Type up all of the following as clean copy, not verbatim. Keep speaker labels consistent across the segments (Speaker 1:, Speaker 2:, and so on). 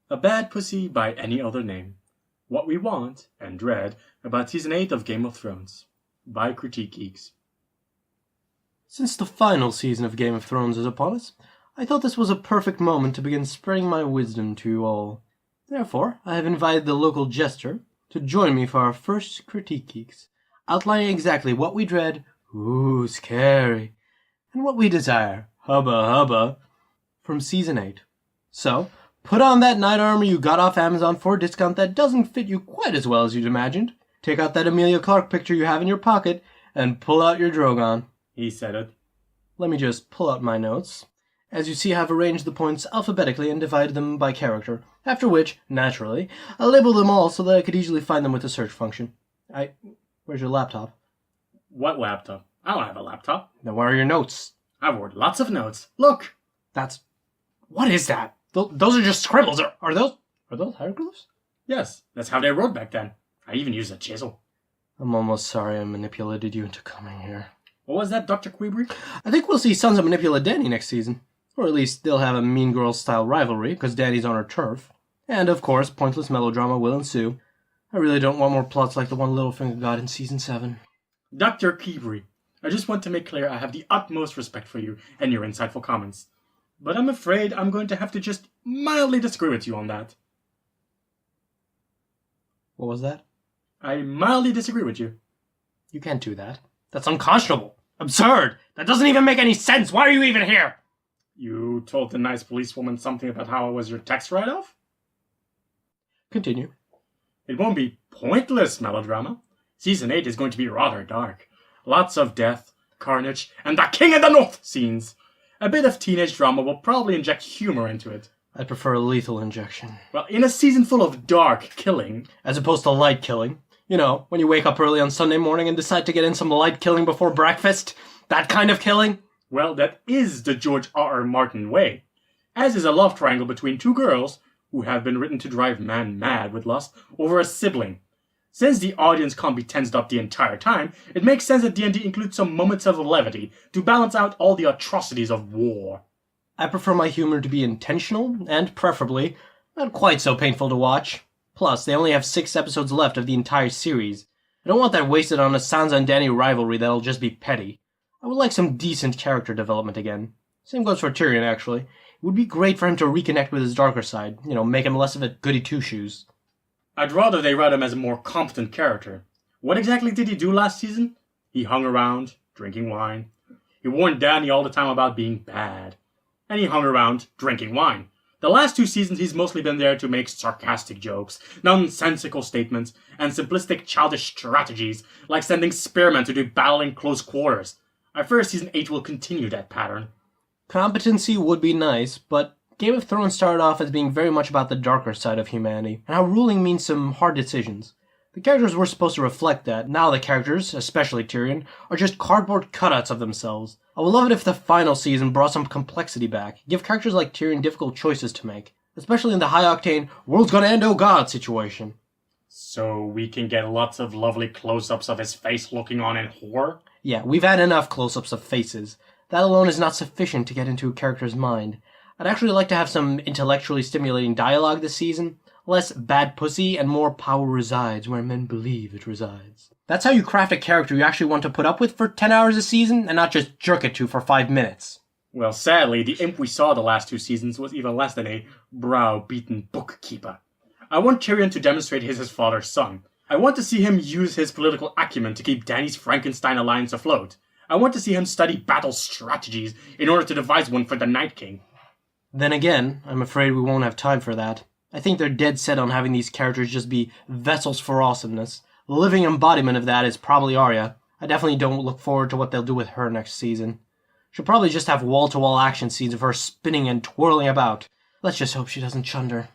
Speaker 1: A bad pussy by any other name. What we want and dread about Season 8 of Game of Thrones. By Critique Geeks.
Speaker 2: Since the final season of Game of Thrones is upon us, I thought this was a perfect moment to begin spreading my wisdom to you all. Therefore, I have invited the local jester to join me for our first Critique Geeks, outlining exactly what we dread, ooh, scary, and what we desire, hubba hubba, from Season 8. So, put on that knight armor you got off Amazon for a discount that doesn't fit you quite as well as you'd imagined. Take out that Emilia Clarke picture you have in your pocket, and pull out your Drogon.
Speaker 1: He said it.
Speaker 2: Let me just pull out my notes. As you see, I have arranged the points alphabetically and divided them by character, after which, naturally, I labeled them all so that I could easily find them with the search function. Where's your laptop?
Speaker 1: What laptop? I don't have a laptop.
Speaker 2: Then where are your notes?
Speaker 1: I've ordered lots of notes. Look!
Speaker 2: What is that? Those are just scribbles. Are those hieroglyphs?
Speaker 1: Yes, that's how they wrote back then. I even used a chisel.
Speaker 2: I'm almost sorry I manipulated you into coming here.
Speaker 1: What was that, Dr. Queebry?
Speaker 2: I think we'll see Sons of Manipula Dany next season. Or at least they'll have a Mean Girls-style rivalry, because Dany's on her turf. And, of course, pointless melodrama will ensue. I really don't want more plots like the one Littlefinger got in Season 7.
Speaker 1: Dr. Queebry, I just want to make clear I have the utmost respect for you and your insightful comments. But I'm afraid I'm going to have to just mildly disagree with you on that.
Speaker 2: What was that?
Speaker 1: I mildly disagree with you.
Speaker 2: You can't do that. That's unconscionable. Absurd. That doesn't even make any sense. Why are you even here?
Speaker 1: You told the nice policewoman something about how I was your tax write-off?
Speaker 2: Continue.
Speaker 1: It won't be pointless melodrama. Season 8 is going to be rather dark. Lots of death, carnage, and the King of the North scenes. A bit of teenage drama will probably inject humor into it.
Speaker 2: I'd prefer a lethal injection.
Speaker 1: Well, in a season full of dark killing...
Speaker 2: As opposed to light killing. You know, when you wake up early on Sunday morning and decide to get in some light killing before breakfast. That kind of killing.
Speaker 1: Well, that is the George R.R. Martin way. As is a love triangle between two girls who have been written to drive man mad with lust over a sibling. Since the audience can't be tensed up the entire time, it makes sense that D&D includes some moments of levity to balance out all the atrocities of war.
Speaker 2: I prefer my humor to be intentional, and preferably, not quite so painful to watch. Plus, they only have 6 episodes left of the entire series. I don't want that wasted on a Sansa and Dany rivalry that'll just be petty. I would like some decent character development again. Same goes for Tyrion, actually. It would be great for him to reconnect with his darker side, make him less of a goody-two-shoes.
Speaker 1: I'd rather they write him as a more competent character. What exactly did he do last season? He hung around, drinking wine. He warned Dany all the time about being bad. And he hung around, drinking wine. The last 2 seasons he's mostly been there to make sarcastic jokes, nonsensical statements, and simplistic childish strategies, like sending spearmen to do battle in close quarters. I fear Season 8 will continue that pattern.
Speaker 2: Competency would be nice, but Game of Thrones started off as being very much about the darker side of humanity, and how ruling means some hard decisions. The characters were supposed to reflect that. Now the characters, especially Tyrion, are just cardboard cutouts of themselves. I would love it if the final season brought some complexity back, give characters like Tyrion difficult choices to make, especially in the high-octane, world's gonna end, oh god situation.
Speaker 1: So we can get lots of lovely close-ups of his face looking on in horror?
Speaker 2: Yeah, we've had enough close-ups of faces. That alone is not sufficient to get into a character's mind. I'd actually like to have some intellectually stimulating dialogue this season. Less bad pussy and more power resides where men believe it resides. That's how you craft a character you actually want to put up with for 10 hours a season and not just jerk it to for 5 minutes.
Speaker 1: Well, sadly, the imp we saw the last 2 seasons was even less than a brow-beaten bookkeeper. I want Tyrion to demonstrate he's his father's son. I want to see him use his political acumen to keep Dany's Frankenstein alliance afloat. I want to see him study battle strategies in order to devise one for the Night King.
Speaker 2: Then again, I'm afraid we won't have time for that. I think they're dead set on having these characters just be vessels for awesomeness. The living embodiment of that is probably Arya. I definitely don't look forward to what they'll do with her next season. She'll probably just have wall-to-wall action scenes of her spinning and twirling about. Let's just hope she doesn't chunder.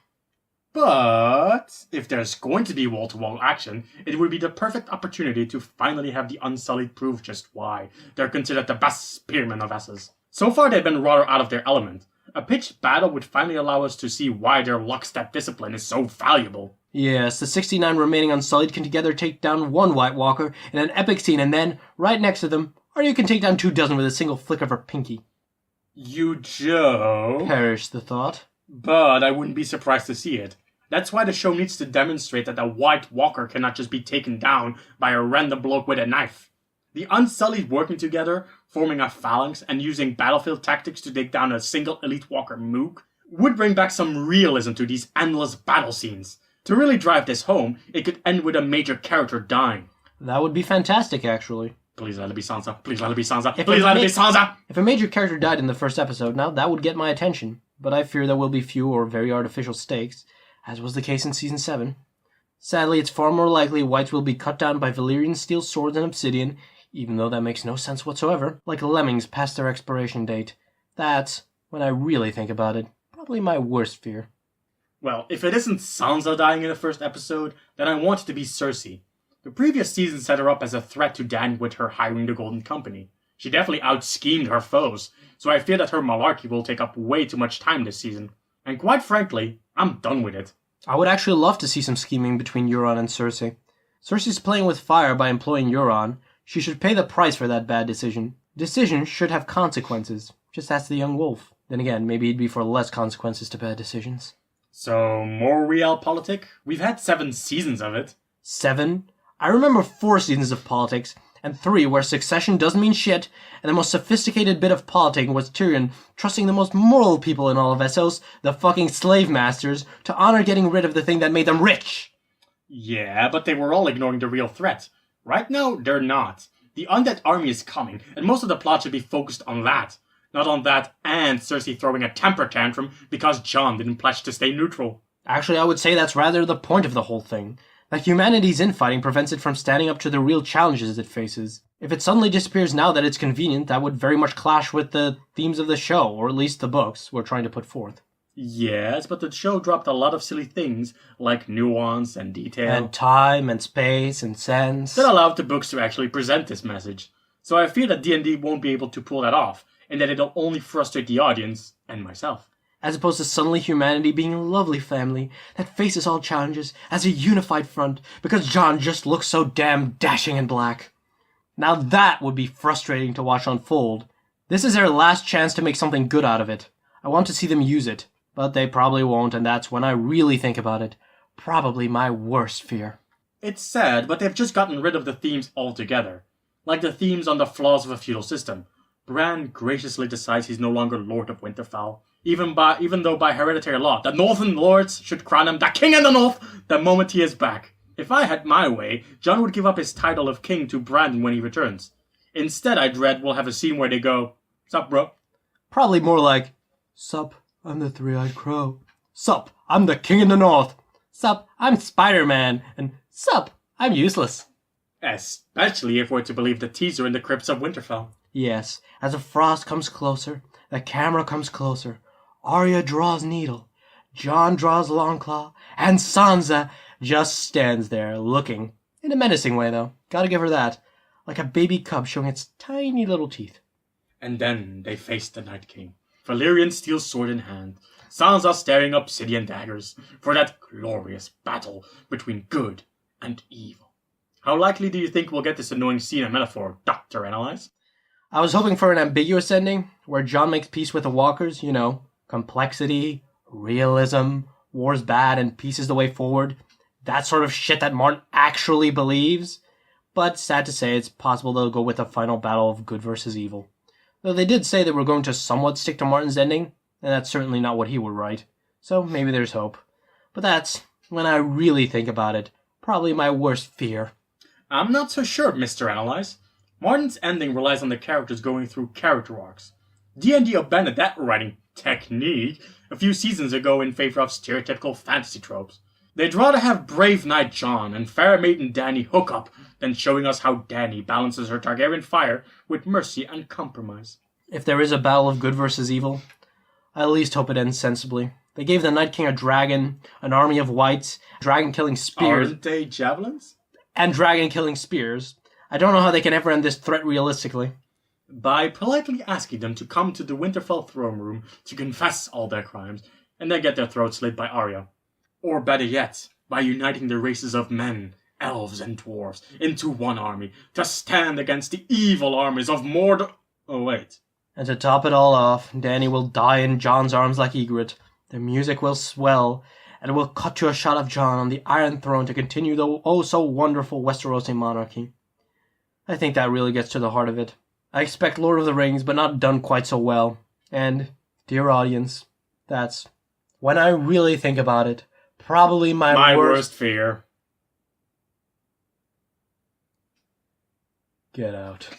Speaker 1: But if there's going to be wall-to-wall action, it would be the perfect opportunity to finally have the Unsullied prove just why they're considered the best spearmen of Essos. So far they've been rather out of their element. A pitched battle would finally allow us to see why their lockstep discipline is so valuable.
Speaker 2: Yes, the 69 remaining Unsullied can together take down 1 White Walker in an epic scene, and then, right next to them, Arya can take down 24 with a single flick of her pinky.
Speaker 1: You joke.
Speaker 2: Perish the thought.
Speaker 1: But I wouldn't be surprised to see it. That's why the show needs to demonstrate that a White Walker cannot just be taken down by a random bloke with a knife. The Unsullied working together, forming a phalanx, and using battlefield tactics to take down a single Elite Walker mook would bring back some realism to these endless battle scenes. To really drive this home, it could end with a major character dying.
Speaker 2: That would be fantastic, actually.
Speaker 1: Please let it be Sansa. Please let it be Sansa. Please let it be Sansa!
Speaker 2: If a major character died in the first episode, now that would get my attention. But I fear there will be few or very artificial stakes, as was the case in Season 7. Sadly, it's far more likely Whites will be cut down by Valyrian steel swords and obsidian, even though that makes no sense whatsoever, like lemmings past their expiration date. That's, when I really think about it, probably my worst fear.
Speaker 1: Well, if it isn't Sansa dying in the first episode, then I want it to be Cersei. The previous season set her up as a threat to Dany with her hiring the Golden Company. She definitely out-schemed her foes, so I fear that her malarkey will take up way too much time this season. And quite frankly, I'm done with it.
Speaker 2: I would actually love to see some scheming between Euron and Cersei. Cersei's playing with fire by employing Euron. She should pay the price for that bad decision. Decisions should have consequences. Just ask the young wolf. Then again, maybe it'd be for less consequences to bad decisions.
Speaker 1: So, more realpolitik? We've had 7 seasons of it.
Speaker 2: 7? I remember 4 seasons of politics, and 3 where succession doesn't mean shit, and the most sophisticated bit of politicking was Tyrion trusting the most moral people in all of Essos, the fucking slave masters, to honor getting rid of the thing that made them rich.
Speaker 1: Yeah, but they were all ignoring the real threat. Right now, they're not. The undead army is coming, and most of the plot should be focused on that. Not on that and Cersei throwing a temper tantrum because Jon didn't pledge to stay neutral.
Speaker 2: Actually, I would say that's rather the point of the whole thing. That humanity's infighting prevents it from standing up to the real challenges it faces. If it suddenly disappears now that it's convenient, that would very much clash with the themes of the show, or at least the books we're trying to put forth.
Speaker 1: Yes, but the show dropped a lot of silly things, like nuance and detail.
Speaker 2: And time, and space, and sense.
Speaker 1: That allowed the books to actually present this message. So I fear that D&D won't be able to pull that off, and that it'll only frustrate the audience, and myself.
Speaker 2: As opposed to suddenly humanity being a lovely family that faces all challenges as a unified front because Jon just looks so damn dashing and black. Now that would be frustrating to watch unfold. This is their last chance to make something good out of it. I want to see them use it, but they probably won't, and that's when I really think about it. Probably my worst fear.
Speaker 1: It's sad, but they've just gotten rid of the themes altogether. Like the themes on the flaws of a feudal system. Bran graciously decides he's no longer Lord of Winterfell. Even though by hereditary law, the Northern Lords should crown him the King in the North the moment he is back. If I had my way, Jon would give up his title of King to Brandon when he returns. Instead, I dread we'll have a scene where they go, "Sup, bro?"
Speaker 2: Probably more like, "Sup, I'm the Three-Eyed Crow. Sup, I'm the King in the North. Sup, I'm Spider-Man. And sup, I'm useless."
Speaker 1: Especially if we're to believe the teaser in the crypts of Winterfell.
Speaker 2: Yes, as the frost comes closer, the camera comes closer. Arya draws needle, Jon draws longclaw, and Sansa just stands there looking. In a menacing way, though. Gotta give her that. Like a baby cub showing its tiny little teeth.
Speaker 1: And then they faced the Night King, Valyrian steel sword in hand, Sansa staring obsidian daggers, for that glorious battle between good and evil. How likely do you think we'll get this annoying scene and metaphor, Dr. Analyze?
Speaker 2: I was hoping for an ambiguous ending, where Jon makes peace with the walkers, you know, complexity, realism, war's bad and peace is the way forward, that sort of shit that Martin actually believes. But sad to say, it's possible they'll go with a final battle of good versus evil. Though they did say they were going to somewhat stick to Martin's ending, and that's certainly not what he would write. So maybe there's hope. But that's, when I really think about it, probably my worst fear.
Speaker 1: I'm not so sure, Mr. Analyze. Martin's ending relies on the characters going through character arcs. D&D abandoned that writing technique a few seasons ago in favor of stereotypical fantasy tropes. They'd rather have Brave Knight Jon and Fair Maiden Dany hook up than showing us how Dany balances her Targaryen fire with mercy and compromise.
Speaker 2: If there is a battle of good versus evil, I at least hope it ends sensibly. They gave the Night King a dragon, an army of whites, dragon-killing spears.
Speaker 1: Aren't they javelins?
Speaker 2: And dragon-killing spears. I don't know how they can ever end this threat realistically.
Speaker 1: By politely asking them to come to the Winterfell throne room to confess all their crimes, and then get their throats slit by Arya. Or better yet, by uniting the races of men, elves and dwarves into one army to stand against the evil armies of Mordor. Oh wait.
Speaker 2: And to top it all off, Dany will die in Jon's arms like Ygritte. The music will swell, and we'll cut to a shot of Jon on the Iron Throne to continue the oh-so-wonderful Westerosi monarchy. I think that really gets to the heart of it. I expect Lord of the Rings, but not done quite so well. And, dear audience, that's, when I really think about it, probably my
Speaker 1: worst fear.
Speaker 2: Get out.